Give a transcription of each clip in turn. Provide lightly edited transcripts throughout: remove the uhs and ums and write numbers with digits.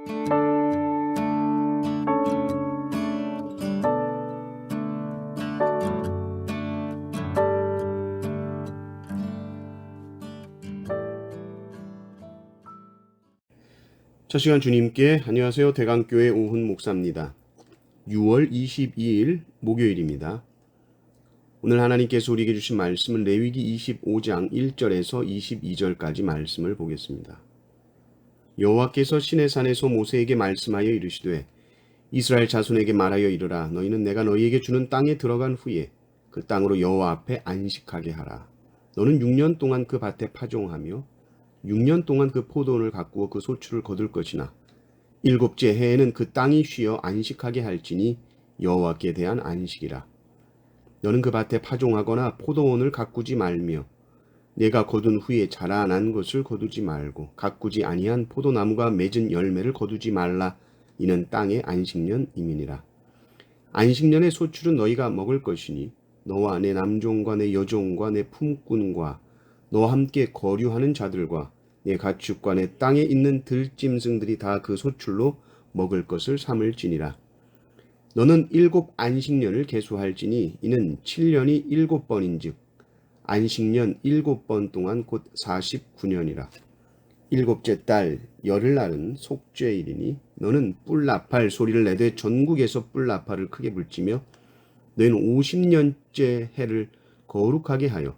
첫 시간 주님께 안녕하세요. 대강교회 오훈 목사입니다. 6월 22일 목요일입니다. 오늘 하나님께서 우리에게 주신 말씀은 레위기 25장 1절에서 22절까지 말씀을 보겠습니다. 여호와께서 시내산에서 모세에게 말씀하여 이르시되 이스라엘 자손에게 말하여 이르라. 너희는 내가 너희에게 주는 땅에 들어간 후에 그 땅으로 여호와 앞에 안식하게 하라. 너는 6년 동안 그 밭에 파종하며 6년 동안 그 포도원을 가꾸어 그 소출을 거둘 것이나 일곱째 해에는 그 땅이 쉬어 안식하게 할지니 여호와께 대한 안식이라. 너는 그 밭에 파종하거나 포도원을 가꾸지 말며 내가 거둔 후에 자라난 것을 거두지 말고 가꾸지 아니한 포도나무가 맺은 열매를 거두지 말라. 이는 땅의 안식년임이니라. 안식년의 소출은 너희가 먹을 것이니 너와 내 남종과 내 여종과 내 품꾼과 너와 함께 거류하는 자들과 내 가축과 내 땅에 있는 들짐승들이 다 그 소출로 먹을 것을 삼을지니라. 너는 7 안식년을 계수할지니 이는 7년이 7번인즉 안식년 7번 동안 곧 49년이라. 일곱째 달 열흘날은 속죄일이니 너는 뿔나팔 소리를 내되 전국에서 뿔나팔을 크게 불지며 너희는 50년째 해를 거룩하게 하여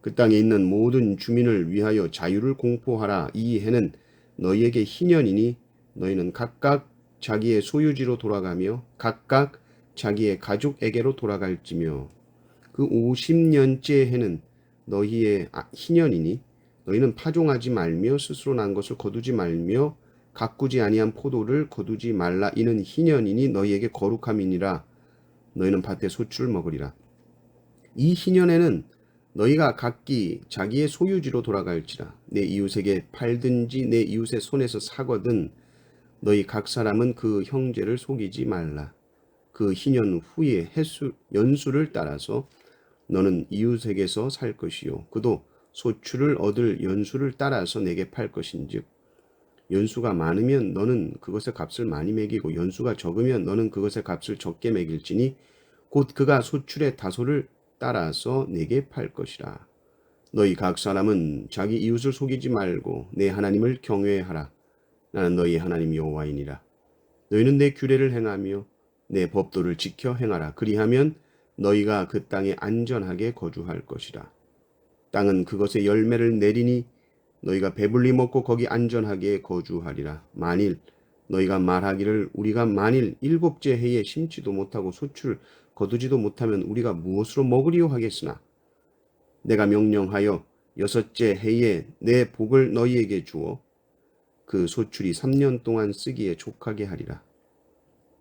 그 땅에 있는 모든 주민을 위하여 자유를 공포하라. 이 해는 너희에게 희년이니 너희는 각각 자기의 소유지로 돌아가며 각각 자기의 가족에게로 돌아갈지며 그 50년째 해는 너희의 희년이니 너희는 파종하지 말며 스스로 난 것을 거두지 말며 가꾸지 아니한 포도를 거두지 말라. 이는 희년이니 너희에게 거룩함이니라. 너희는 밭의 소출을 먹으리라. 이 희년에는 너희가 각기 자기의 소유지로 돌아갈지라. 내 이웃에게 팔든지 내 이웃의 손에서 사거든 너희 각 사람은 그 형제를 속이지 말라. 그 희년 후에 연수를 따라서 너는 이웃에게서 살 것이요 그도 소출을 얻을 연수를 따라서 내게 팔 것인즉 연수가 많으면 너는 그것의 값을 많이 매기고 연수가 적으면 너는 그것의 값을 적게 매길지니 곧 그가 소출의 다소를 따라서 내게 팔 것이라. 너희 각 사람은 자기 이웃을 속이지 말고 내 하나님을 경외하라. 나는 너희 하나님 여호와이니라. 너희는 내 규례를 행하며 내 법도를 지켜 행하라. 그리하면 너희가 그 땅에 안전하게 거주할 것이라. 땅은 그것의 열매를 내리니 너희가 배불리 먹고 거기 안전하게 거주하리라. 만일 너희가 말하기를 우리가 만일 7째 해에 심지도 못하고 소출을 거두지도 못하면 우리가 무엇으로 먹으리요 하겠으나 내가 명령하여 6째 해에 내 복을 너희에게 주어 그 소출이 3년 동안 쓰기에 족하게 하리라.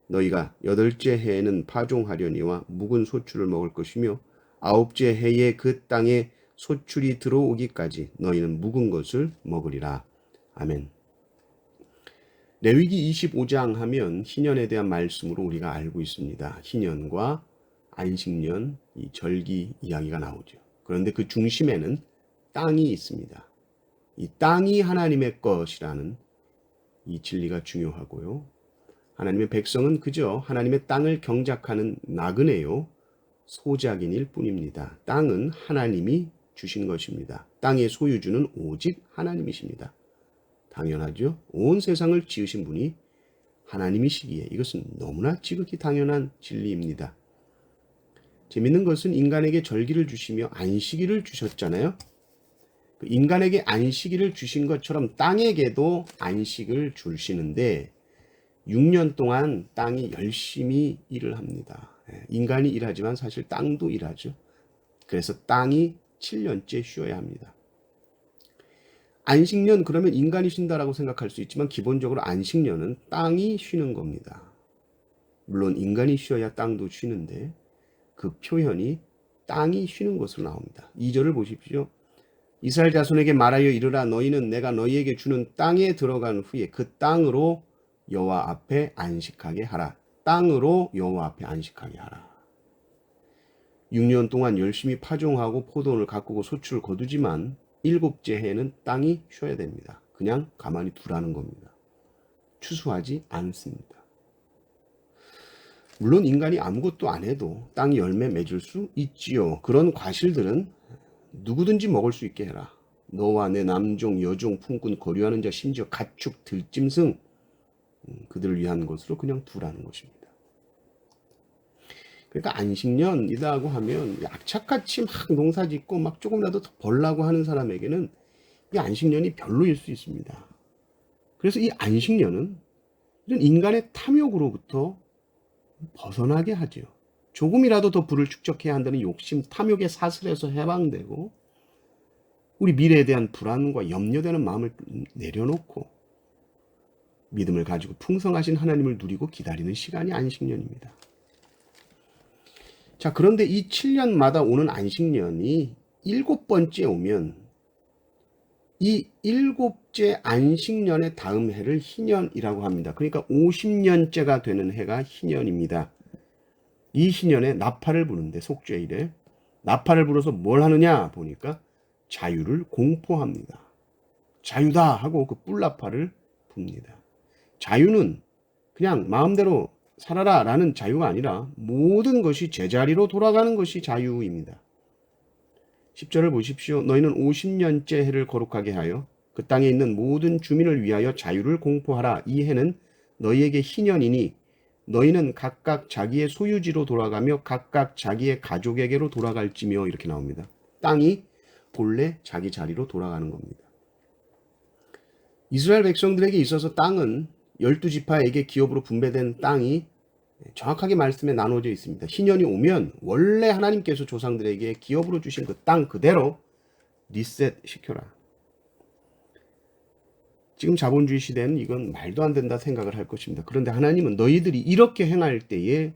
너희가 8째 해에는 파종하려니와 묵은 소출을 먹을 것이며 9째 해에 그 땅에 소출이 들어오기까지 너희는 묵은 것을 먹으리라. 아멘. 레위기 25장 하면 희년에 대한 말씀으로 우리가 알고 있습니다. 희년과 안식년, 이 절기 이야기가 나오죠. 그런데 그 중심에는 땅이 있습니다. 이 땅이 하나님의 것이라는 이 진리가 중요하고요. 하나님의 백성은 그저 하나님의 땅을 경작하는 나그네요 소작인일 뿐입니다. 땅은 하나님이 주신 것입니다. 땅의 소유주는 오직 하나님이십니다. 당연하죠. 온 세상을 지으신 분이 하나님이시기에 이것은 너무나 지극히 당연한 진리입니다. 재밌는 것은 인간에게 절기를 주시며 안식일을 주셨잖아요. 인간에게 안식일을 주신 것처럼 땅에게도 안식을 주시는데 6년 동안 땅이 열심히 일을 합니다. 인간이 일하지만 사실 땅도 일하죠. 그래서 땅이 7년째 쉬어야 합니다. 안식년 그러면 인간이 쉰다라고 생각할 수 있지만 기본적으로 안식년은 땅이 쉬는 겁니다. 물론 인간이 쉬어야 땅도 쉬는데 그 표현이 땅이 쉬는 것으로 나옵니다. 2절을 보십시오. 이스라엘 자손에게 말하여 이르라. 너희는 내가 너희에게 주는 땅에 들어간 후에 그 땅으로 여호와 앞에 안식하게 하라. 땅으로 여호와 앞에 안식하게 하라. 6년 동안 열심히 파종하고 포도원을 가꾸고 소출을 거두지만 7째 해에는 땅이 쉬어야 됩니다. 그냥 가만히 두라는 겁니다. 추수하지 않습니다. 물론 인간이 아무것도 안 해도 땅이 열매 맺을 수 있지요. 그런 과실들은 누구든지 먹을 수 있게 해라. 너와 내 남종, 여종, 품꾼, 거류하는 자, 심지어 가축, 들짐승, 그들을 위한 것으로 그냥 두라는 것입니다. 그러니까 안식년이라고 하면 악착같이 막 농사 짓고 막 조금이라도 더 벌라고 하는 사람에게는 이 안식년이 별로일 수 있습니다. 그래서 이 안식년은 이런 인간의 탐욕으로부터 벗어나게 하죠. 조금이라도 더 부를 축적해야 한다는 욕심, 탐욕의 사슬에서 해방되고 우리 미래에 대한 불안과 염려되는 마음을 내려놓고 믿음을 가지고 풍성하신 하나님을 누리고 기다리는 시간이 안식년입니다. 자, 그런데 이 7년마다 오는 안식년이 7번째 오면 이 7째 안식년의 다음 해를 희년이라고 합니다. 그러니까 50년째가 되는 해가 희년입니다. 이 희년에 나팔을 부는데 속죄일에 나팔을 불어서 뭘 하느냐 보니까 자유를 공포합니다. 자유다 하고 그 뿔나팔을 붑니다. 자유는 그냥 마음대로 살아라 라는 자유가 아니라 모든 것이 제자리로 돌아가는 것이 자유입니다. 10절을 보십시오. 너희는 50년째 해를 거룩하게 하여 그 땅에 있는 모든 주민을 위하여 자유를 공포하라. 이 해는 너희에게 희년이니 너희는 각각 자기의 소유지로 돌아가며 각각 자기의 가족에게로 돌아갈지며 이렇게 나옵니다. 땅이 본래 자기 자리로 돌아가는 겁니다. 이스라엘 백성들에게 있어서 땅은 12지파에게 기업으로 분배된 땅이 정확하게 말씀에 나눠져 있습니다. 희년이 오면 원래 하나님께서 조상들에게 기업으로 주신 그 땅 그대로 리셋 시켜라. 지금 자본주의 시대는 이건 말도 안 된다 생각을 할 것입니다. 그런데 하나님은 너희들이 이렇게 행할 때에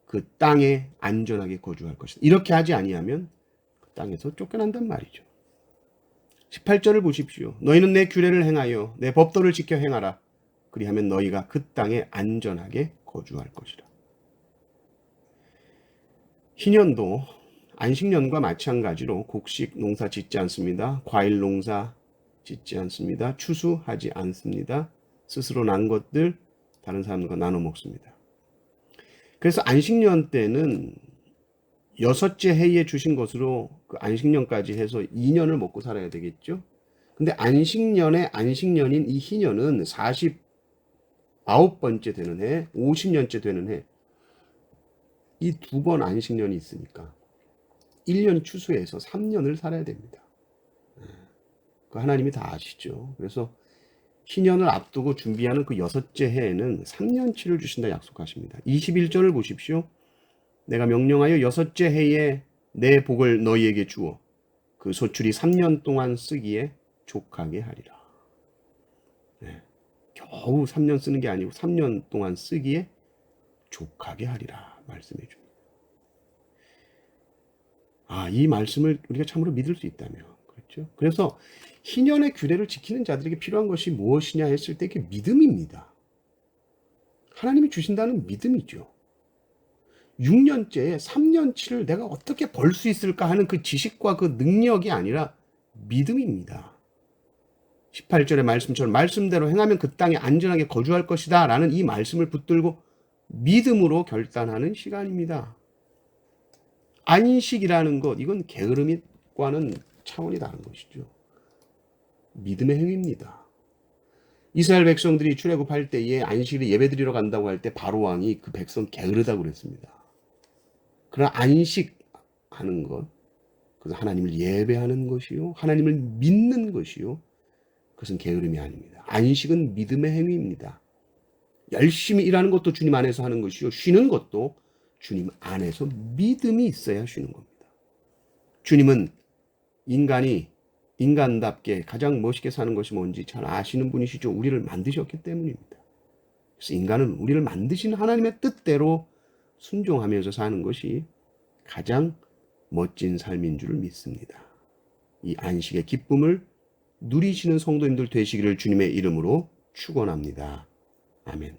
그 땅에 안전하게 거주할 것이다. 이렇게 하지 아니하면 그 땅에서 쫓겨난단 말이죠. 18절을 보십시오. 너희는 내 규례를 행하여 내 법도를 지켜 행하라. 그리하면 너희가 그 땅에 안전하게 거주할 것이라. 희년도 안식년과 마찬가지로 곡식 농사 짓지 않습니다. 과일 농사 짓지 않습니다. 추수하지 않습니다. 스스로 난 것들 다른 사람과 나눠 먹습니다. 그래서 안식년 때는 6째 해에 주신 것으로 그 안식년까지 해서 2년을 먹고 살아야 되겠죠. 근데 안식년인 이 희년은 49번째 되는 해, 50년째 되는 해, 이 2번 안식년이 있으니까 1년 추수해서 3년을 살아야 됩니다. 그 하나님이 다 아시죠. 그래서 희년을 앞두고 준비하는 그 6째 해에는 3년치를 주신다 약속하십니다. 21절을 보십시오. 내가 명령하여 6째 해에 내 복을 너희에게 주어 그 소출이 3년 동안 쓰기에 족하게 하리라. 네. 겨우 3년 쓰는 게 아니고 3년 동안 쓰기에 족하게 하리라 말씀해 줍니다. 이 말씀을 우리가 참으로 믿을 수 있다면, 그렇죠? 그래서 희년의 규례를 지키는 자들에게 필요한 것이 무엇이냐 했을 때 그게 믿음입니다. 하나님이 주신다는 믿음이죠. 6년째에 3년치를 내가 어떻게 벌 수 있을까 하는 그 지식과 그 능력이 아니라 믿음입니다. 18절의 말씀처럼 말씀대로 행하면 그 땅에 안전하게 거주할 것이다 라는 이 말씀을 붙들고 믿음으로 결단하는 시간입니다. 안식이라는 것, 이건 게으름과는 차원이 다른 것이죠. 믿음의 행위입니다. 이스라엘 백성들이 출애굽할 때에 안식일에 예배드리러 간다고 할 때 바로 왕이 그 백성 게으르다고 그랬습니다. 그러나 안식하는 것, 그것은 하나님을 예배하는 것이요, 하나님을 믿는 것이요, 그것은 게으름이 아닙니다. 안식은 믿음의 행위입니다. 열심히 일하는 것도 주님 안에서 하는 것이요, 쉬는 것도 주님 안에서 믿음이 있어야 쉬는 겁니다. 주님은 인간답게 가장 멋있게 사는 것이 뭔지 잘 아시는 분이시죠. 우리를 만드셨기 때문입니다. 그래서 인간은 우리를 만드신 하나님의 뜻대로 순종하면서 사는 것이 가장 멋진 삶인 줄 믿습니다. 이 안식의 기쁨을 누리시는 성도님들 되시기를 주님의 이름으로 축원합니다. 아멘.